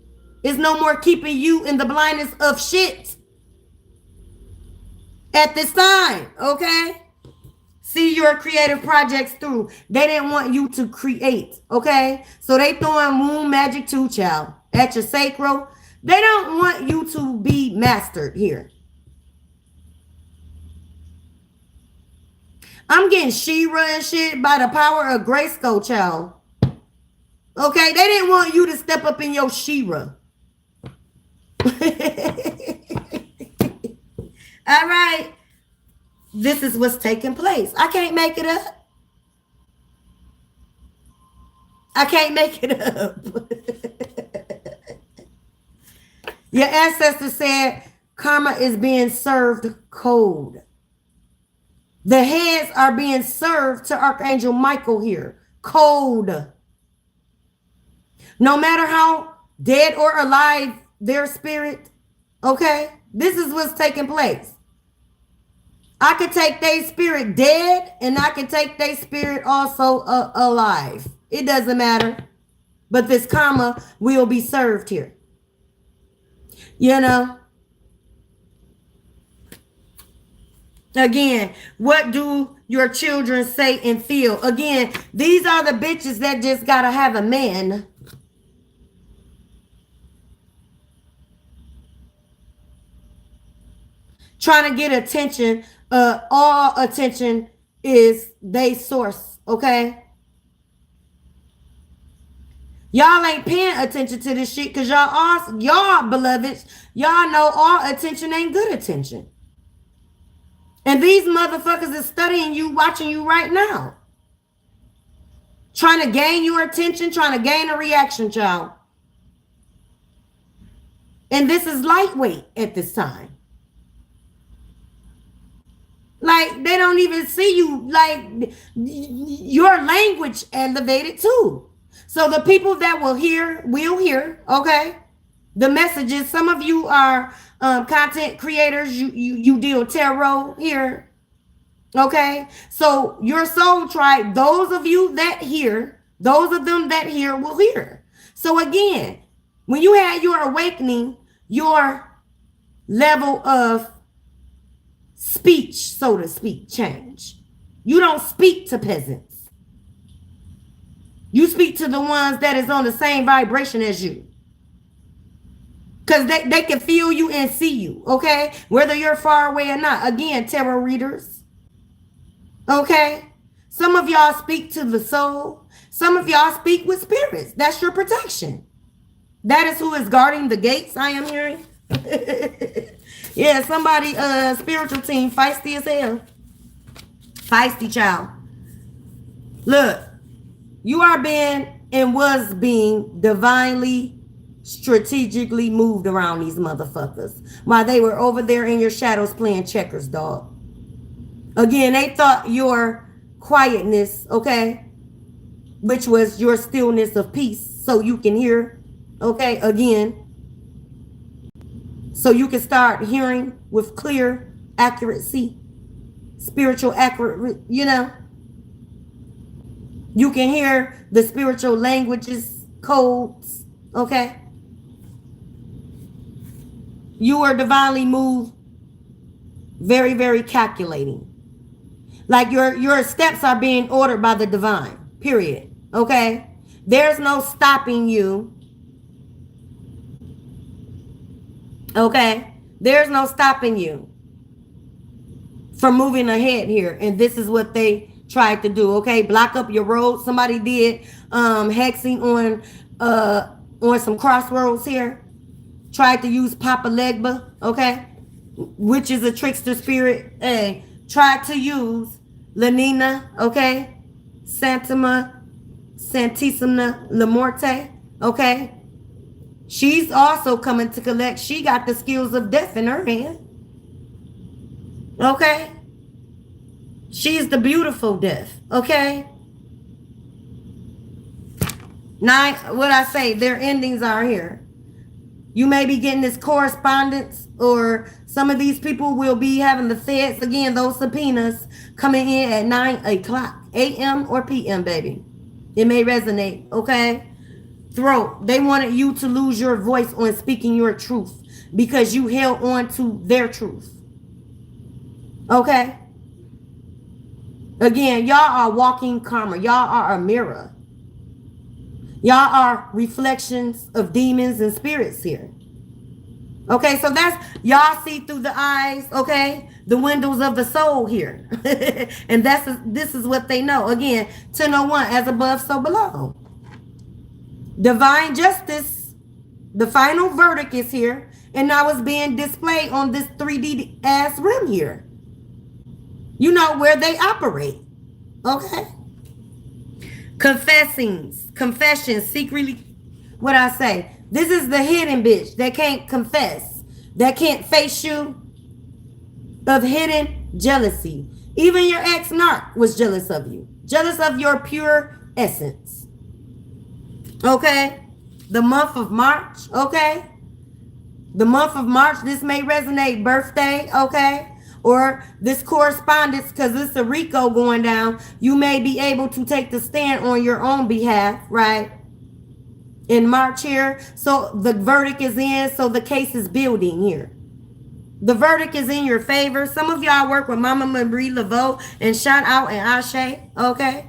It's no more keeping you in the blindness of shit at this time, okay? See your creative projects through. They didn't want you to create, okay? So they throwing womb magic too, child, at your sacral. They don't want you to be mastered here. I'm getting She-Ra and shit by the power of Grayskull, child. Okay, they didn't want you to step up in your She-Ra. All right. This is what's taking place. I can't make it up. I can't make it up. Your ancestors said karma is being served cold. The heads are being served to Archangel Michael here. Cold. No matter how dead or alive their spirit, okay? This is what's taking place. I could take their spirit dead and I could take their spirit also alive. It doesn't matter. But this karma will be served here. You know? Again, what do your children say and feel? Again, these are the bitches that just gotta have a man. Trying to get attention. All attention is they source, okay? Y'all ain't paying attention to this shit because y'all beloveds, y'all know all attention ain't good attention. And these motherfuckers is studying you, watching you right now. Trying to gain your attention, trying to gain a reaction, child. And this is lightweight at this time. Like, they don't even see you. Like, your language elevated too. So the people that will hear, okay? The messages. Some of you are content creators. You deal tarot here. Okay? So your soul tribe, those of you that hear, those of them that hear will hear. So again, when you had your awakening, your level of speech, so to speak, change. You don't speak to peasants. You speak to the ones that is on the same vibration as you. Because they can feel you and see you, okay? Whether you're far away or not. Again, tarot readers. Okay? Some of y'all speak to the soul. Some of y'all speak with spirits. That's your protection. That is who is guarding the gates, I am hearing. Yeah, somebody, spiritual team, feisty as hell. Feisty child. Look, you are being and was being divinely, strategically moved around these motherfuckers while they were over there in your shadows playing checkers, dog. Again, they thought your quietness, okay, which was your stillness of peace, so you can hear, okay, again, so you can start hearing with clear accuracy, spiritual accurate, you know. You can hear the spiritual languages, codes, okay. You are divinely moved, very, very calculating. Like your steps are being ordered by the divine, period, okay. There's no stopping you. Okay, there's no stopping you from moving ahead here. And this is what they tried to do. Okay, block up your road. Somebody did hexing on some crossroads here. Tried to use Papa Legba, okay, which is a trickster spirit. Hey, tried to use Lenina, okay, Santissima La Morte, okay. She's also coming to collect. She got the skills of death in her hand. Okay? She's the beautiful death. Okay? Nine, what I say, their endings are here. You may be getting this correspondence, or some of these people will be having the feds, again, those subpoenas coming in at 9 o'clock a.m. or p.m., baby. It may resonate, okay? Throat, they wanted you to lose your voice on speaking your truth because you held on to their truth. Okay? Again, y'all are walking karma. Y'all are a mirror. Y'all are reflections of demons and spirits here. Okay, so that's, y'all see through the eyes, okay? The windows of the soul here. And this is what they know. Again, 1001, as above, so below. Divine justice, the final verdict is here, and now it's being displayed on this 3D ass rim here. You know where they operate, okay? Confessions, secretly, what I say. This is the hidden bitch that can't confess, that can't face you, of hidden jealousy. Even your ex-narc was jealous of you, jealous of your pure essence. Okay, the month of March, okay? The month of March, this may resonate, birthday, okay? Or this correspondence, because it's a RICO going down. You may be able to take the stand on your own behalf, right? In March here. So the verdict is in, so the case is building here. The verdict is in your favor. Some of y'all work with Mama Marie Laveau and shout out and Ashe, okay?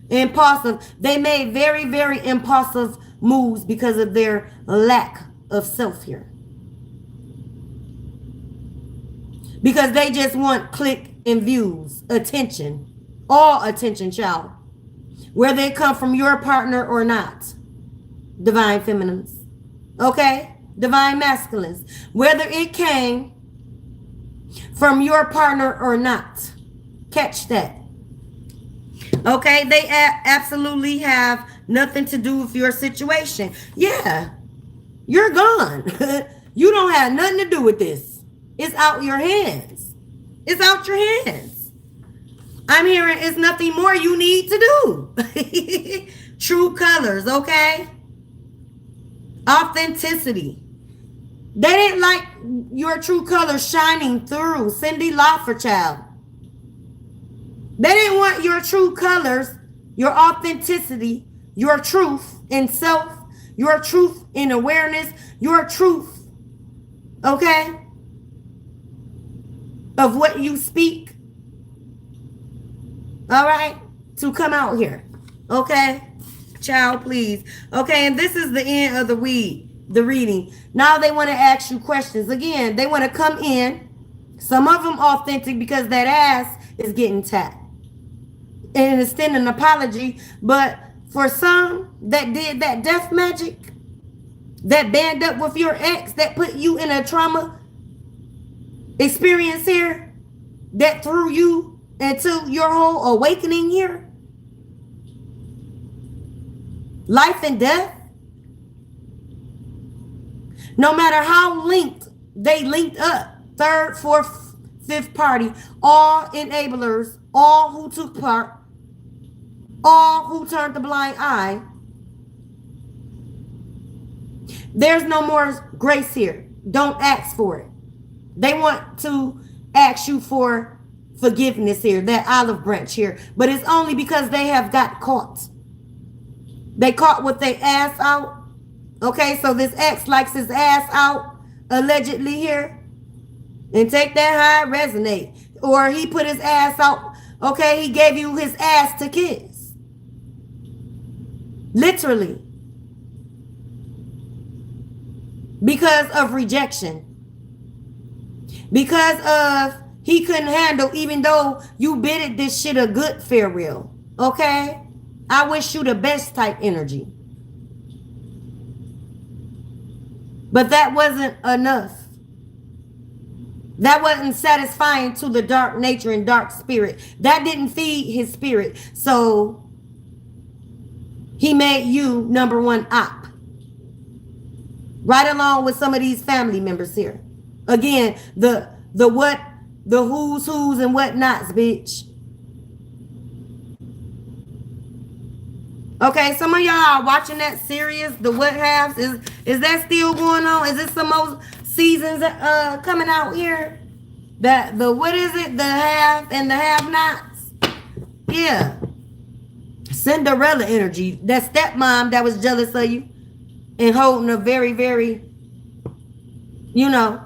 Impulsive. They made very, very impulsive moves because of their lack of self here. Because they just want click and views, attention, all attention, child. Whether they come from your partner or not. divine feminines. Okay? Divine masculines. Whether it came from your partner or not. Catch that. Okay? They absolutely have nothing to do with your situation. Yeah. You're gone. You don't have nothing to do with this. It's out your hands. It's out your hands. I'm hearing it's nothing more you need to do. True colors, okay? Authenticity. They didn't like your true colors shining through. Cindy Lauper, child. They didn't want your true colors, your authenticity, your truth in self, your truth in awareness, your truth, okay, of what you speak, all right, to come out here, okay, child, please, okay, and this is the end of the reading. Now they want to ask you questions. Again, they want to come in, some of them authentic because that ass is getting tapped and extend an apology, but for some that did that death magic, that band up with your ex, that put you in a trauma experience here, that threw you into your whole awakening here, life and death, no matter how linked they linked up, third, fourth, fifth party, all enablers, all who took part, all who turned the blind eye, there's no more grace here. Don't ask for it. They want to ask you for forgiveness here, that olive branch here, but it's only because they have got caught. They caught with their ass out. Okay, so this ex likes his ass out, allegedly here, and take that high resonate. Or he put his ass out. Okay, he gave you his ass to kiss. Literally. Because of rejection. Because of he couldn't handle, even though you bidded this shit a good farewell. Okay? I wish you the best type energy. But that wasn't enough. That wasn't satisfying to the dark nature and dark spirit. That didn't feed his spirit. So he made you number one op. Right along with some of these family members here. Again, the who's and whatnots, bitch. Okay, some of y'all are watching that series, the what halves. Is that still going on? Is it some more seasons coming out here? The what is it? The have and the have-nots? Yeah. Cinderella energy. That stepmom that was jealous of you and holding a very, very, you know,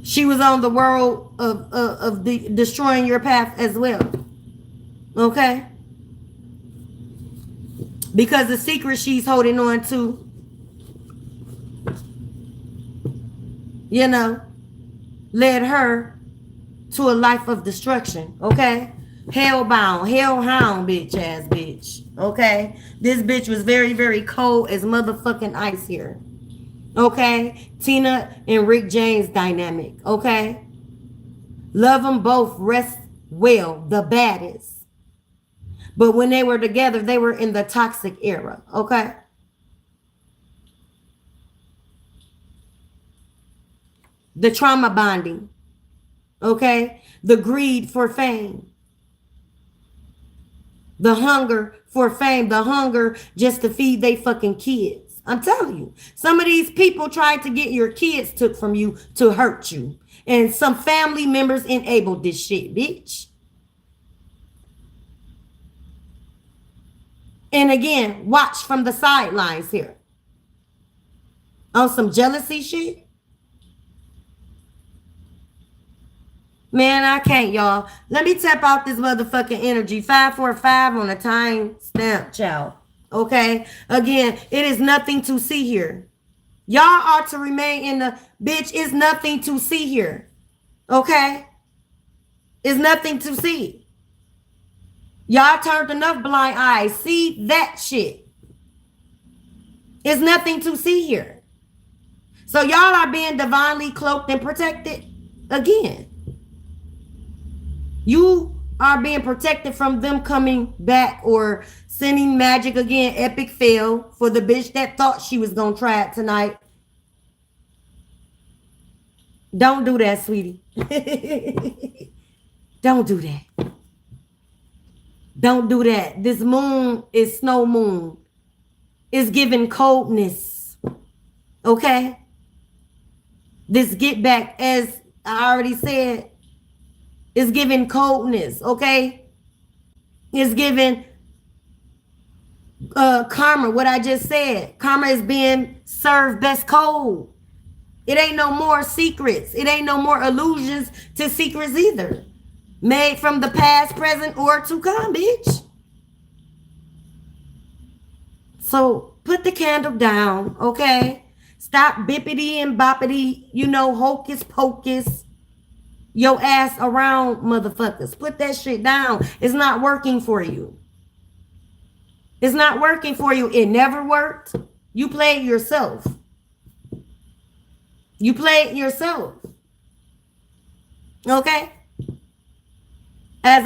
she was on the world of destroying your path as well. Okay? Because the secret she's holding on to, you know, led her to a life of destruction. Okay? Hellbound, hellhound, bitch ass bitch. Okay? This bitch was very, very cold as motherfucking ice here. Okay? Tina and Rick James dynamic. Okay? Love them both. Rest well. The baddest. But when they were together, they were in the toxic era. Okay? The trauma bonding. Okay? The greed for fame. The hunger for fame. The hunger just to feed they fucking kids. I'm telling you. Some of these people tried to get your kids took from you to hurt you. And some family members enabled this shit, bitch. And again, watch from the sidelines here. On some jealousy shit. Man, I can't, y'all. Let me tap out this motherfucking energy. 545 on a time stamp, child. Okay? Again, it is nothing to see here. Y'all are to remain in the... Bitch, it's nothing to see here. Okay? It's nothing to see. Y'all turned enough blind eyes. See that shit. It's nothing to see here. So y'all are being divinely cloaked and protected again. You are being protected from them coming back or sending magic again. Epic fail for the bitch that thought she was going to try it tonight. Don't do that, sweetie. Don't do that. Don't do that. This moon is snow moon. It's giving coldness. Okay? This get back, as I already said, is giving coldness. Okay? It's giving karma, what I just said. Karma is being served best cold. It ain't no more secrets. It ain't no more illusions to secrets either. Made from the past, present, or to come, bitch. So put the candle down, okay? Stop bippity and boppity, hocus pocus your ass around, motherfuckers. Put that shit down. It's not working for you. It's not working for you. It never worked. You played yourself. You played yourself. Okay? As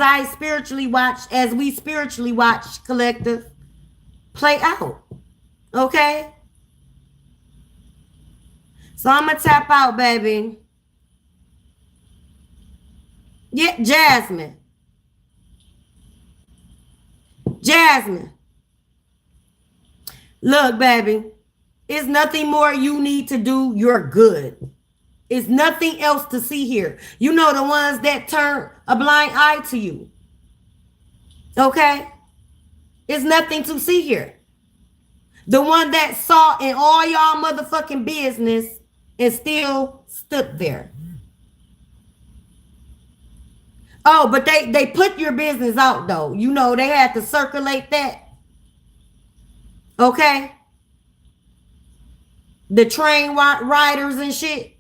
we spiritually watch, collective, play out. Okay? So I'm going to tap out, baby. Yeah, Jasmine. Look, baby. It's nothing more you need to do. You're good. It's nothing else to see here. You know, the ones that turn a blind eye to you. Okay? It's nothing to see here. The one that saw in all y'all motherfucking business and still stood there. Oh, but they put your business out, though. You know, they had to circulate that. Okay? The train riders and shit.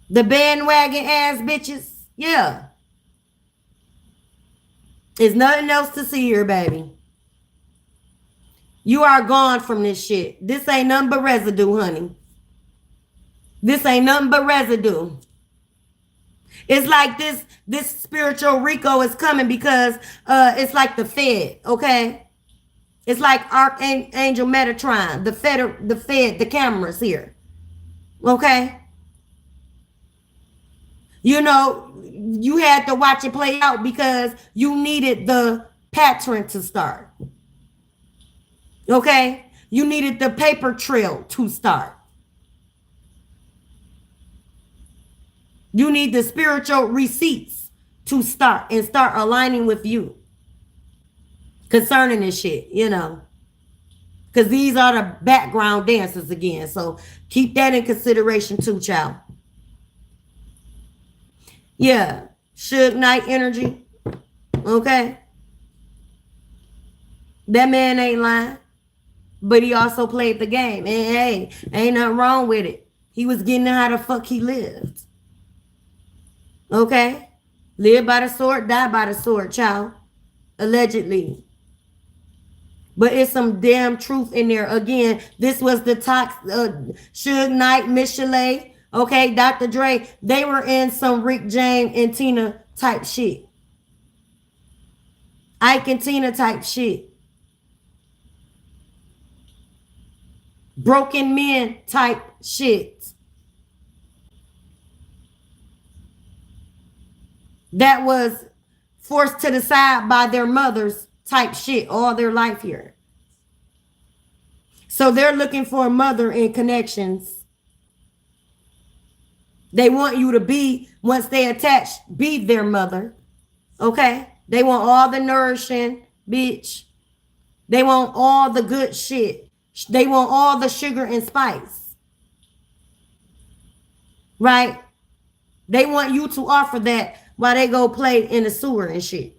The bandwagon ass bitches. Yeah. There's nothing else to see here, baby. You are gone from this shit. This ain't nothing but residue, honey. This ain't nothing but residue. It's like this spiritual Rico is coming because it's like the Fed, okay? It's like Archangel Metatron, the Fed, the cameras here. Okay? You know, you had to watch it play out because you needed the pattern to start. Okay? You needed the paper trail to start. You need the spiritual receipts to start and start aligning with you concerning this shit, because these are the background dancers again. So keep that in consideration too, child. Yeah, Suge Knight energy. Okay. That man ain't lying, but he also played the game. And hey, ain't nothing wrong with it. He was getting how the fuck he lived. Okay? Live by the sword, die by the sword, child. Allegedly. But it's some damn truth in there. Again, this was the Suge Knight, Miss Chalet, okay, Dr. Dre. They were in some Rick James and Tina type shit. Ike and Tina type shit. Broken men type shit. That was forced to the side by their mothers type shit all their life here. So they're looking for a mother in connections. They want you to be, once they attach, be their mother. Okay? They want all the nourishing, bitch. They want all the good shit. They want all the sugar and spice. Right? They want you to offer that while they go play in the sewer and shit.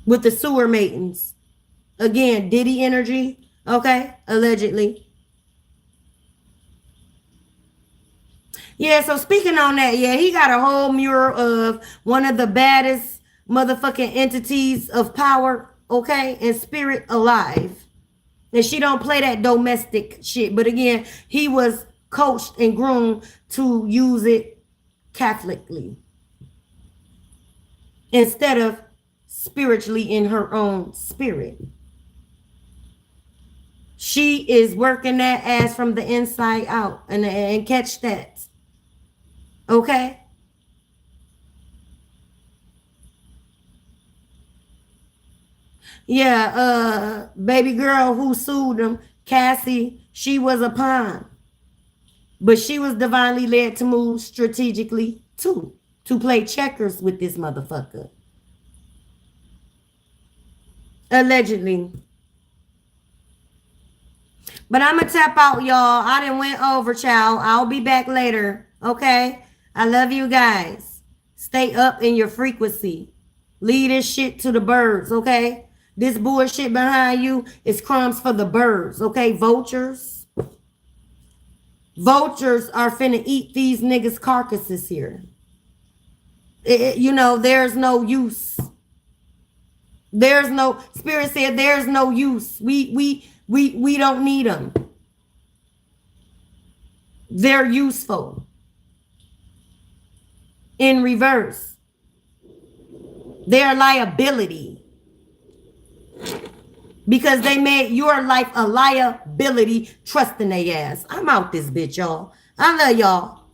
With the sewer matings. Again, Diddy energy. Okay? Allegedly. Yeah, so speaking on that, yeah, he got a whole mural of one of the baddest motherfucking entities of power okay, and spirit alive. And she don't play that domestic shit. But again, he was coached and groomed to use it Catholically instead of spiritually in her own spirit. She is working that ass from the inside out. And catch that. Okay? Yeah, baby girl who sued him, Cassie, she was a pawn. But she was divinely led to move strategically too, to play checkers with this motherfucker. Allegedly. But I'm gonna tap out, y'all. I done went over, child. I'll be back later. Okay? I love you guys. Stay up in your frequency. Leave this shit to the birds, okay? This bullshit behind you is crumbs for the birds, okay? Vultures. Vultures are finna eat these niggas' carcasses here. You know, there's no use. There's no, Spirit said there's no use. We don't need them. They're useful. In reverse, they're liability. Because they made your life a liability, trusting their ass. I'm out this bitch, y'all. I love y'all.